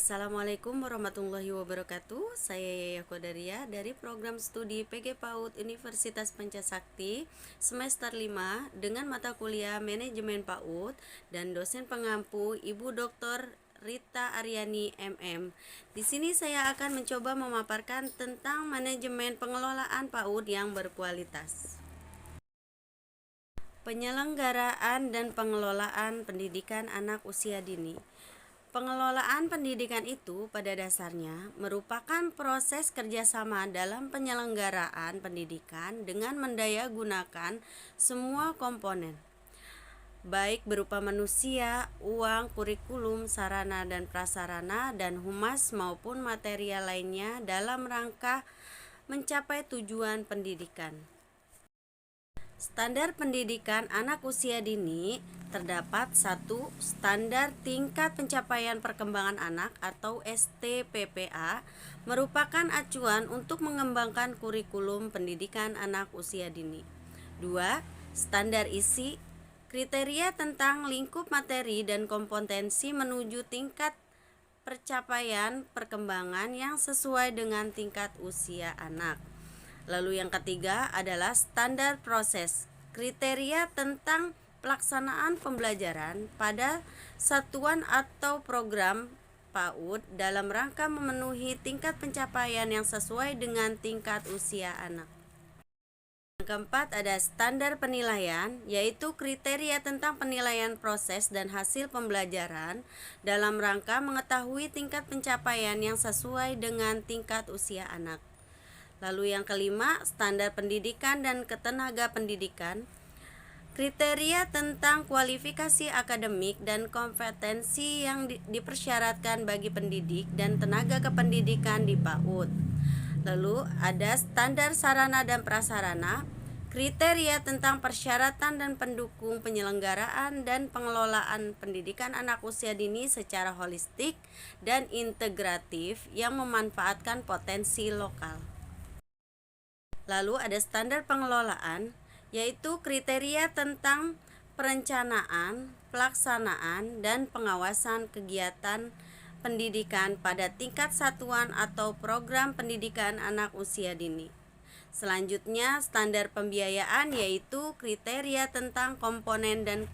Assalamualaikum warahmatullahi wabarakatuh. Saya Yaya Kodaria dari program studi PG PAUD Universitas Pancasakti semester 5 dengan mata kuliah Manajemen PAUD dan dosen pengampu Ibu Dr. Rita Aryani MM. Di sini saya akan mencoba memaparkan tentang manajemen pengelolaan PAUD yang berkualitas. Penyelenggaraan dan pengelolaan pendidikan anak usia dini. Pengelolaan pendidikan itu pada dasarnya merupakan proses kerjasama dalam penyelenggaraan pendidikan dengan mendayagunakan semua komponen, baik berupa manusia, uang, kurikulum, sarana dan prasarana, dan humas maupun material lainnya dalam rangka mencapai tujuan pendidikan. Standar pendidikan anak usia dini terdapat 1. Standar tingkat pencapaian perkembangan anak atau STPPA merupakan acuan untuk mengembangkan kurikulum pendidikan anak usia dini. 2. Standar isi kriteria tentang lingkup materi dan kompetensi menuju tingkat percapaian perkembangan yang sesuai dengan tingkat usia anak. Lalu yang ketiga adalah standar proses, kriteria tentang pelaksanaan pembelajaran pada satuan atau program PAUD dalam rangka memenuhi tingkat pencapaian yang sesuai dengan tingkat usia anak. Yang keempat ada standar penilaian, yaitu kriteria tentang penilaian proses dan hasil pembelajaran dalam rangka mengetahui tingkat pencapaian yang sesuai dengan tingkat usia anak. Lalu yang kelima, standar pendidikan dan ketenaga pendidikan. Kriteria tentang kualifikasi akademik dan kompetensi yang dipersyaratkan bagi pendidik dan tenaga kependidikan di PAUD. Lalu ada standar sarana dan prasarana, kriteria tentang persyaratan dan pendukung penyelenggaraan dan pengelolaan pendidikan anak usia dini secara holistik dan integratif yang memanfaatkan potensi lokal. Lalu ada standar pengelolaan, yaitu kriteria tentang perencanaan, pelaksanaan, dan pengawasan kegiatan pendidikan pada tingkat satuan atau program pendidikan anak usia dini. Selanjutnya, standar pembiayaan yaitu kriteria tentang komponen dan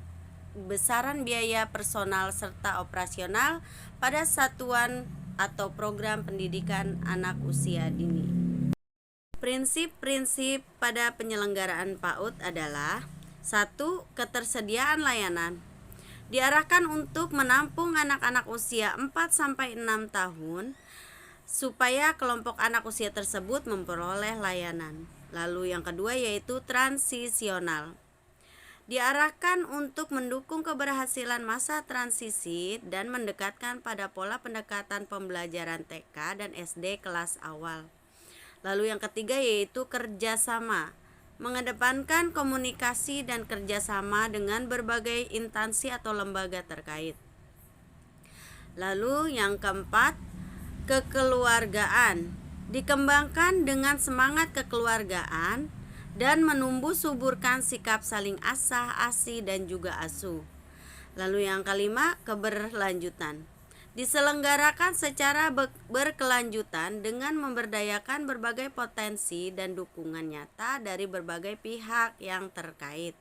besaran biaya personal serta operasional pada satuan atau program pendidikan anak usia dini. Prinsip-prinsip pada penyelenggaraan PAUD adalah 1. Ketersediaan layanan diarahkan untuk menampung anak-anak usia 4-6 tahun supaya kelompok anak usia tersebut memperoleh layanan. Lalu yang kedua yaitu transisional, diarahkan untuk mendukung keberhasilan masa transisi dan mendekatkan pada pola pendekatan pembelajaran TK dan SD kelas awal. Lalu yang ketiga yaitu kerjasama, mengedepankan komunikasi dan kerjasama dengan berbagai instansi atau lembaga terkait. Lalu yang keempat, kekeluargaan, dikembangkan dengan semangat kekeluargaan dan menumbuh suburkan sikap saling asah, asi, dan juga asuh. Lalu yang kelima, keberlanjutan, diselenggarakan secara berkelanjutan dengan memberdayakan berbagai potensi dan dukungan nyata dari berbagai pihak yang terkait.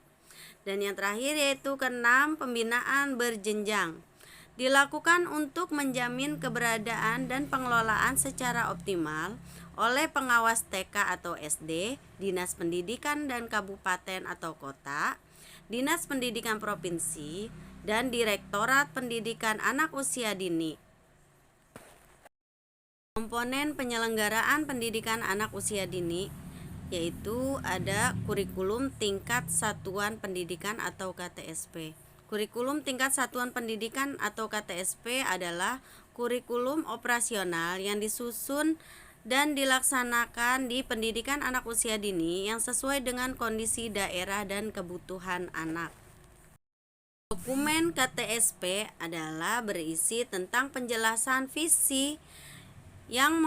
Dan yang terakhir yaitu keenam, pembinaan berjenjang, dilakukan untuk menjamin keberadaan dan pengelolaan secara optimal oleh pengawas TK atau SD, Dinas Pendidikan dan Kabupaten atau Kota, Dinas Pendidikan Provinsi, dan Direktorat Pendidikan Anak Usia Dini. Komponen penyelenggaraan pendidikan anak usia dini yaitu ada kurikulum tingkat satuan pendidikan atau KTSP. Kurikulum tingkat satuan pendidikan atau KTSP adalah kurikulum operasional yang disusun dan dilaksanakan di pendidikan anak usia dini yang sesuai dengan kondisi daerah dan kebutuhan anak. Dokumen KTSP adalah berisi tentang penjelasan visi yang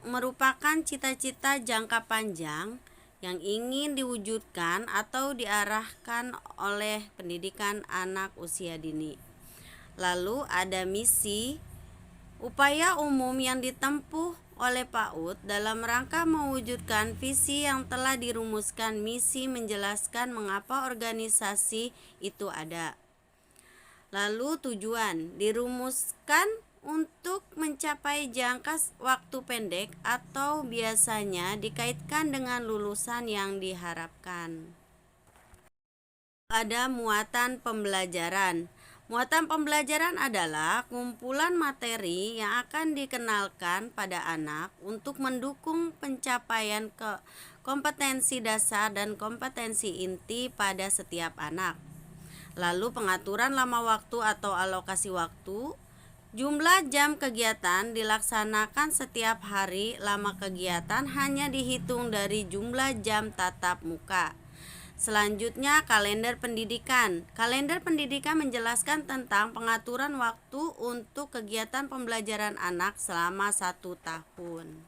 merupakan cita-cita jangka panjang yang ingin diwujudkan atau diarahkan oleh pendidikan anak usia dini. Lalu ada misi Upaya umum yang ditempuh oleh PAUD dalam rangka mewujudkan visi yang telah dirumuskan misi menjelaskan mengapa organisasi itu ada. Lalu tujuan dirumuskan untuk mencapai jangka waktu pendek atau biasanya dikaitkan dengan lulusan yang diharapkan. Ada muatan pembelajaran. Muatan pembelajaran adalah kumpulan materi yang akan dikenalkan pada anak untuk mendukung pencapaian kompetensi dasar dan kompetensi inti pada setiap anak. Lalu pengaturan lama waktu atau alokasi waktu. Jumlah jam kegiatan dilaksanakan setiap hari. Lama kegiatan hanya dihitung dari jumlah jam tatap muka. Selanjutnya, kalender pendidikan. Kalender pendidikan menjelaskan tentang pengaturan waktu untuk kegiatan pembelajaran anak selama 1 tahun.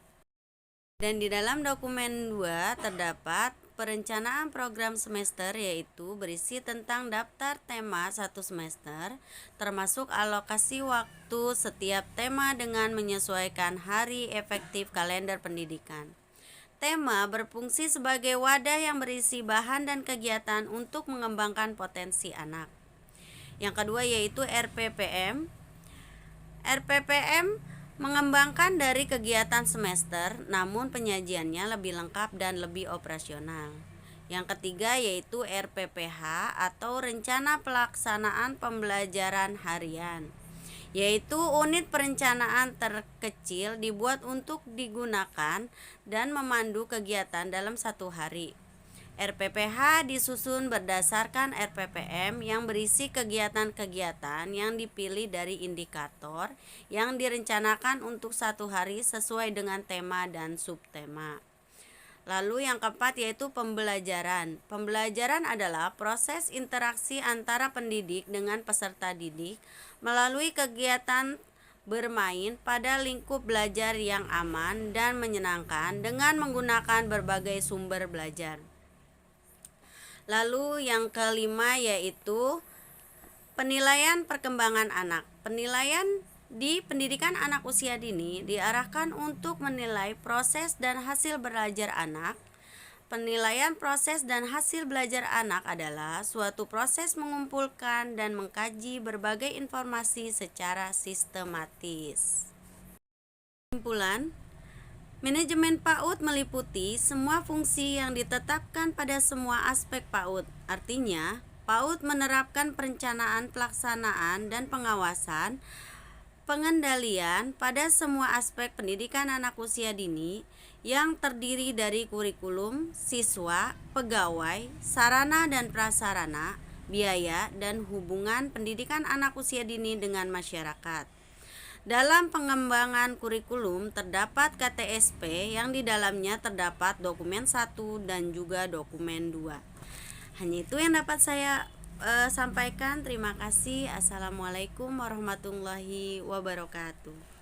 Dan di dalam dokumen 2 terdapat perencanaan program semester, yaitu berisi tentang daftar tema 1 semester, termasuk alokasi waktu setiap tema dengan menyesuaikan hari efektif kalender pendidikan. Tema berfungsi sebagai wadah yang berisi bahan dan kegiatan untuk mengembangkan potensi anak. Yang kedua yaitu RPPM. RPPM mengembangkan dari kegiatan semester, namun penyajiannya lebih lengkap dan lebih operasional. Yang ketiga yaitu RPPH atau Rencana Pelaksanaan Pembelajaran Harian, yaitu unit perencanaan terkecil dibuat untuk digunakan dan memandu kegiatan dalam 1 hari. RPPH disusun berdasarkan RPPM yang berisi kegiatan-kegiatan yang dipilih dari indikator yang direncanakan untuk 1 hari sesuai dengan tema dan subtema. Lalu yang keempat yaitu pembelajaran. Pembelajaran adalah proses interaksi antara pendidik dengan peserta didik melalui kegiatan bermain pada lingkup belajar yang aman dan menyenangkan dengan menggunakan berbagai sumber belajar. Lalu yang kelima yaitu penilaian perkembangan anak. Penilaian di pendidikan anak usia dini diarahkan untuk menilai proses dan hasil belajar anak. Penilaian proses dan hasil belajar anak adalah suatu proses mengumpulkan dan mengkaji berbagai informasi secara sistematis. Kesimpulan, manajemen PAUD meliputi semua fungsi yang ditetapkan pada semua aspek PAUD. Artinya, PAUD menerapkan perencanaan, pelaksanaan, dan pengawasan pengendalian pada semua aspek pendidikan anak usia dini yang terdiri dari kurikulum, siswa, pegawai, sarana dan prasarana, biaya, dan hubungan pendidikan anak usia dini dengan masyarakat. Dalam pengembangan kurikulum terdapat KTSP yang di dalamnya terdapat dokumen 1 dan juga dokumen 2. Hanya itu yang dapat saya sampaikan. Terima kasih. Assalamualaikum warahmatullahi wabarakatuh.